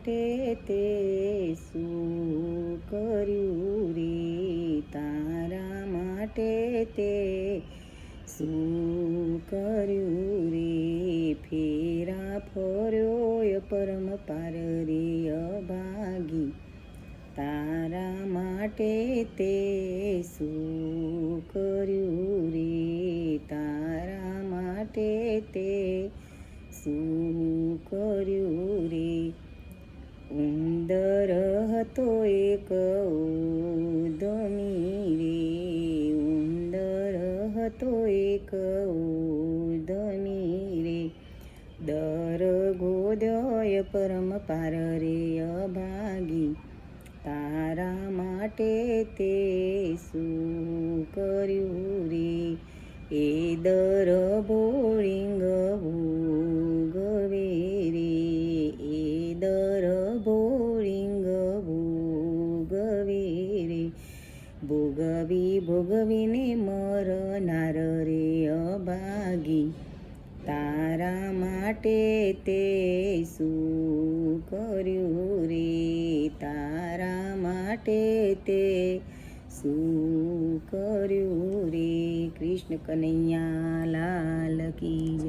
માટે તે શું કર્યું રે, તારા માટે તે શું કર્યું રે, ફેરા ફર્યો પરમ પાર રે અભાગી, તારા માટે તે શું કર્યું રે, તારા માટે તે શું કર્યું રે. ઉંદર હતો એક ઉદમી રે, ઉંદર હતો એક ઉદમી રે, દર ગોદય પરમ પાર રે અભાગી, તારા માટે તે શું કર્યું રે, એ દર ભોળિંગ ભોગવે રે, એ દર ભોળિંગ ભોગવે રે, ભોગવી ભોગવીને મરનાર રે અભાગી, તારા માટે તે શું કર્યું રે, તારા માટે તે શું કર્યું રે. કૃષ્ણ કનૈયા લાલ કી જય.